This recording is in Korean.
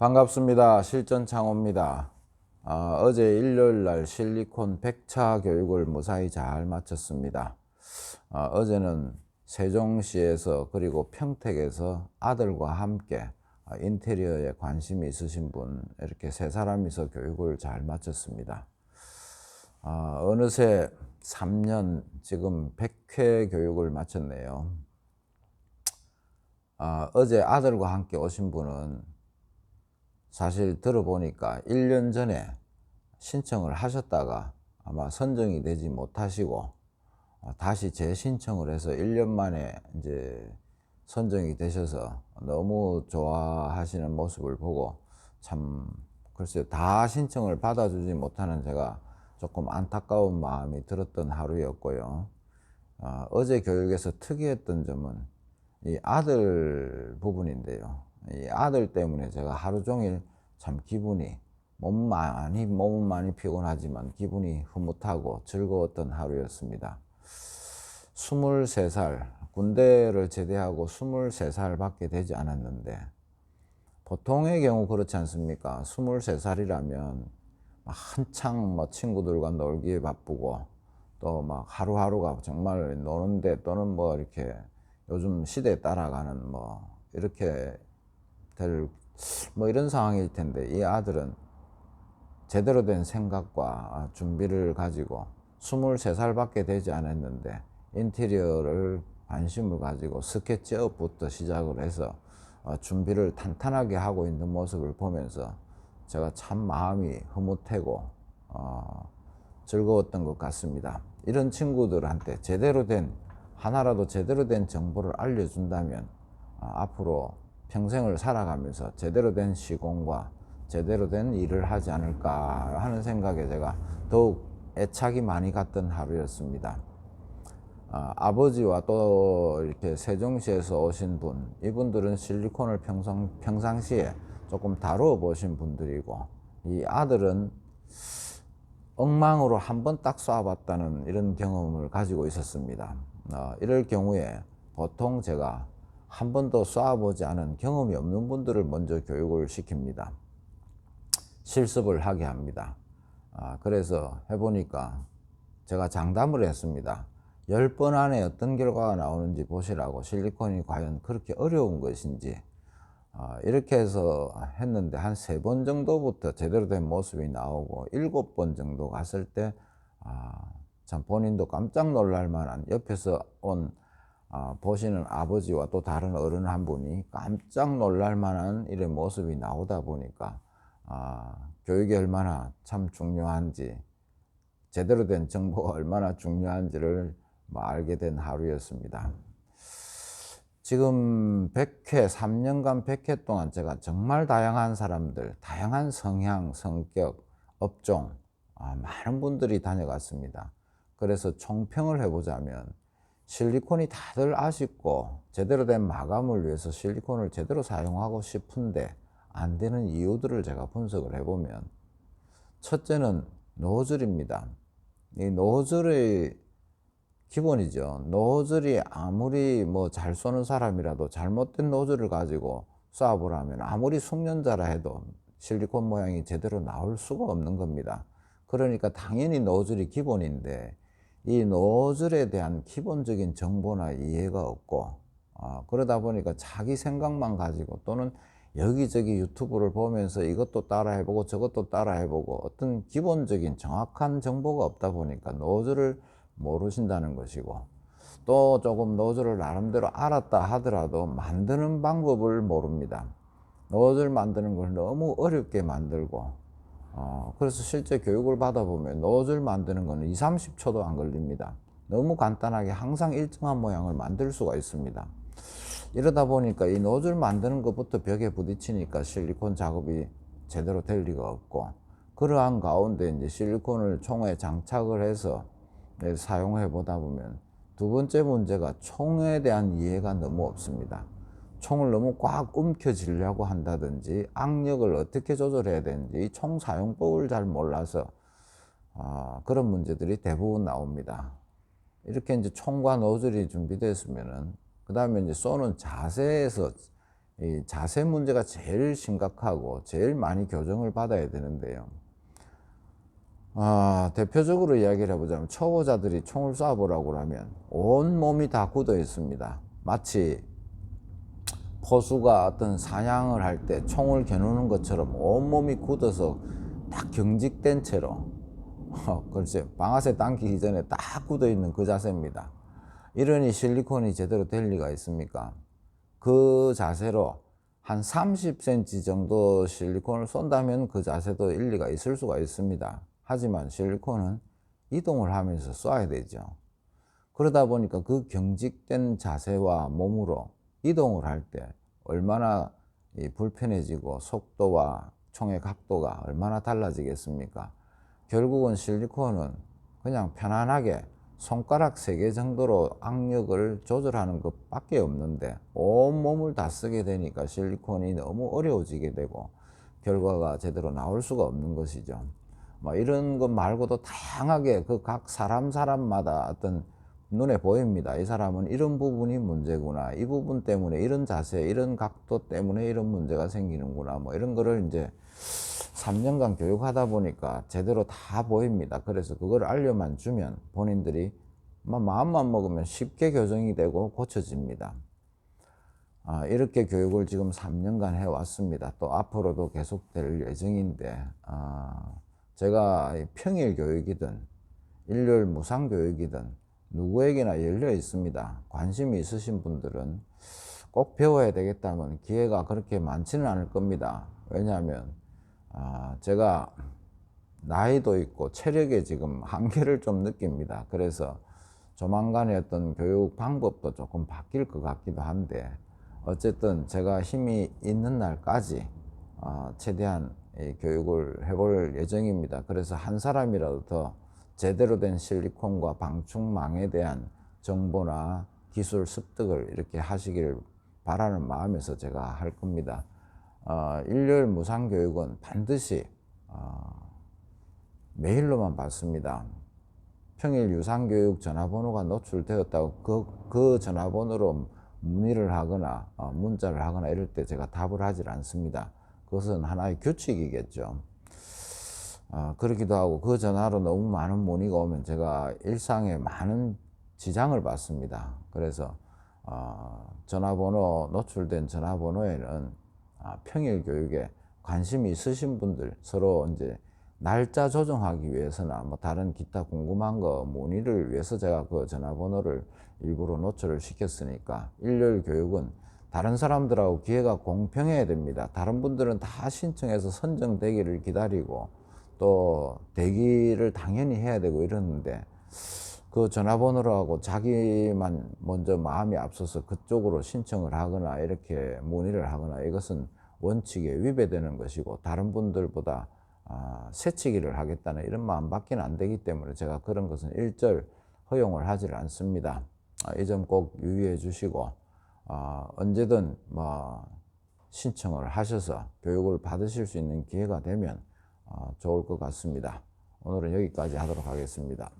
반갑습니다. 실전창호입니다. 어제 일요일날 실리콘 100차 교육을 무사히 잘 마쳤습니다. 어제는 세종시에서 그리고 평택에서 아들과 함께 인테리어에 관심이 있으신 분 이렇게 세 사람이서 교육을 잘 마쳤습니다. 어느새 3년 지금 100회 교육을 마쳤네요. 어제 아들과 함께 오신 분은 사실 들어보니까 1년 전에 신청을 하셨다가 아마 선정이 되지 못하시고 다시 재신청을 해서 1년 만에 이제 선정이 되셔서 너무 좋아하시는 모습을 보고 참 글쎄요, 다 신청을 받아주지 못하는 제가 조금 안타까운 마음이 들었던 하루였고요. 어제 교육에서 특이했던 점은 이 아들 부분인데요. 이 아들 때문에 제가 하루 종일 참 기분이 몸은 많이 피곤하지만 기분이 흐뭇하고 즐거웠던 하루였습니다. 23살, 군대를 제대하고 23살 밖에 되지 않았는데 보통의 경우 그렇지 않습니까? 23살이라면 한창 친구들과 놀기에 바쁘고 또 막 하루하루가 정말 노는데 또는 뭐 이렇게 요즘 시대에 따라가는 뭐 이렇게 될 뭐 이런 상황일 텐데, 이 아들은 제대로 된 생각과 준비를 가지고 23살밖에 되지 않았는데 인테리어를 관심을 가지고 스케치업부터 시작을 해서 준비를 탄탄하게 하고 있는 모습을 보면서 제가 참 마음이 흐뭇하고 즐거웠던 것 같습니다. 이런 친구들한테 하나라도 제대로 된 정보를 알려준다면 앞으로 평생을 살아가면서 제대로 된 시공과 제대로 된 일을 하지 않을까 하는 생각에 제가 더욱 애착이 많이 갔던 하루였습니다. 아버지와 또 이렇게 세종시에서 오신 분, 이분들은 실리콘을 평상시에 조금 다루어 보신 분들이고, 이 아들은 엉망으로 한 번 딱 쏴봤다는 이런 경험을 가지고 있었습니다. 이럴 경우에 보통 제가 한 번도 쏴보지 않은 경험이 없는 분들을 먼저 교육을 시킵니다. 실습을 하게 합니다. 그래서 해보니까 제가 장담을 했습니다. 10번 안에 어떤 결과가 나오는지 보시라고, 실리콘이 과연 그렇게 어려운 것인지. 이렇게 해서 했는데 한 3번 정도부터 제대로 된 모습이 나오고 7번 정도 갔을 때 참 본인도 깜짝 놀랄 만한, 옆에서 보시는 아버지와 또 다른 어른 한 분이 깜짝 놀랄 만한 이런 모습이 나오다 보니까 교육이 얼마나 참 중요한지, 제대로 된 정보가 얼마나 중요한지를 알게 된 하루였습니다. 지금 100회, 3년간 100회 동안 제가 정말 다양한 사람들, 다양한 성향, 성격, 업종, 많은 분들이 다녀갔습니다. 그래서 총평을 해보자면 실리콘이 다들 아쉽고 제대로 된 마감을 위해서 실리콘을 제대로 사용하고 싶은데 안 되는 이유들을 제가 분석을 해보면, 첫째는 노즐입니다. 이 노즐의 기본이죠. 노즐이 아무리 잘 쏘는 사람이라도 잘못된 노즐을 가지고 쏴보라면 아무리 숙련자라 해도 실리콘 모양이 제대로 나올 수가 없는 겁니다. 그러니까 당연히 노즐이 기본인데 이 노즐에 대한 기본적인 정보나 이해가 없고, 그러다 보니까 자기 생각만 가지고 또는 여기저기 유튜브를 보면서 이것도 따라해보고 저것도 따라해보고 어떤 기본적인 정확한 정보가 없다 보니까 노즐을 모르신다는 것이고, 또 조금 노즐을 나름대로 알았다 하더라도 만드는 방법을 모릅니다. 노즐 만드는 걸 너무 어렵게 만들고, 그래서 실제 교육을 받아보면 노즐 만드는 거는 20-30초도 안 걸립니다. 너무 간단하게 항상 일정한 모양을 만들 수가 있습니다. 이러다 보니까 이 노즐 만드는 것부터 벽에 부딪히니까 실리콘 작업이 제대로 될 리가 없고, 그러한 가운데 이제 실리콘을 총에 장착을 해서 사용해 보다 보면 두 번째 문제가 총에 대한 이해가 너무 없습니다. 총을 너무 꽉 움켜쥐려고 한다든지 악력을 어떻게 조절해야 되는지 총 사용법을 잘 몰라서 그런 문제들이 대부분 나옵니다. 이렇게 이제 총과 노즐이 준비됐으면은 그 다음에 이제 쏘는 자세에서 이 자세 문제가 제일 심각하고 제일 많이 교정을 받아야 되는데요. 대표적으로 이야기를 해보자면 초보자들이 총을 쏴보라고 하면 온몸이 다 굳어 있습니다. 마치 포수가 어떤 사냥을 할 때 총을 겨누는 것처럼 온몸이 굳어서 딱 경직된 채로 글쎄 방아쇠 당기기 전에 딱 굳어 있는 그 자세입니다. 이러니 실리콘이 제대로 될 리가 있습니까? 그 자세로 한 30cm 정도 실리콘을 쏜다면 그 자세도 일리가 있을 수가 있습니다. 하지만 실리콘은 이동을 하면서 쏴야 되죠. 그러다 보니까 그 경직된 자세와 몸으로 이동을 할 때 얼마나 불편해지고 속도와 총의 각도가 얼마나 달라지겠습니까? 결국은 실리콘은 그냥 편안하게 손가락 3개 정도로 악력을 조절하는 것밖에 없는데 온몸을 다 쓰게 되니까 실리콘이 너무 어려워지게 되고 결과가 제대로 나올 수가 없는 것이죠. 뭐 이런 것 말고도 다양하게 그 각 사람마다 어떤 눈에 보입니다. 이 사람은 이런 부분이 문제구나. 이 부분 때문에 이런 자세, 이런 각도 때문에 이런 문제가 생기는구나. 뭐 이런 거를 이제 3년간 교육하다 보니까 제대로 다 보입니다. 그래서 그걸 알려만 주면 본인들이 마음만 먹으면 쉽게 교정이 되고 고쳐집니다. 이렇게 교육을 지금 3년간 해왔습니다. 또 앞으로도 계속될 예정인데 제가 평일 교육이든 일요일 무상 교육이든 누구에게나 열려 있습니다. 관심이 있으신 분들은 꼭 배워야 되겠다면 기회가 그렇게 많지는 않을 겁니다. 왜냐하면 제가 나이도 있고 체력에 지금 한계를 좀 느낍니다. 그래서 조만간에 어떤 교육 방법도 조금 바뀔 것 같기도 한데 어쨌든 제가 힘이 있는 날까지 최대한 교육을 해볼 예정입니다. 그래서 한 사람이라도 더 제대로 된 실리콘과 방충망에 대한 정보나 기술 습득을 이렇게 하시기를 바라는 마음에서 제가 할 겁니다. 일요일 무상교육은 반드시 메일로만 받습니다. 평일 유상교육 전화번호가 노출되었다고 그 전화번호로 문의를 하거나 문자를 하거나 이럴 때 제가 답을 하질 않습니다. 그것은 하나의 규칙이겠죠. 그렇기도 하고 그 전화로 너무 많은 문의가 오면 제가 일상에 많은 지장을 받습니다. 그래서 전화번호 노출된 전화번호에는 평일 교육에 관심이 있으신 분들 서로 이제 날짜 조정하기 위해서나 뭐 다른 기타 궁금한 거 문의를 위해서 제가 그 전화번호를 일부러 노출을 시켰으니까 일요일 교육은 다른 사람들하고 기회가 공평해야 됩니다. 다른 분들은 다 신청해서 선정되기를 기다리고 또 대기를 당연히 해야 되고 이러는데 그 전화번호로 하고 자기만 먼저 마음이 앞서서 그쪽으로 신청을 하거나 이렇게 문의를 하거나 이것은 원칙에 위배되는 것이고 다른 분들보다 새치기를 하겠다는 이런 마음밖에 안 되기 때문에 제가 그런 것은 일절 허용을 하지 않습니다. 이 점 꼭 유의해 주시고 언제든 뭐 신청을 하셔서 교육을 받으실 수 있는 기회가 되면 좋을 것 같습니다. 오늘은 여기까지 하도록 하겠습니다.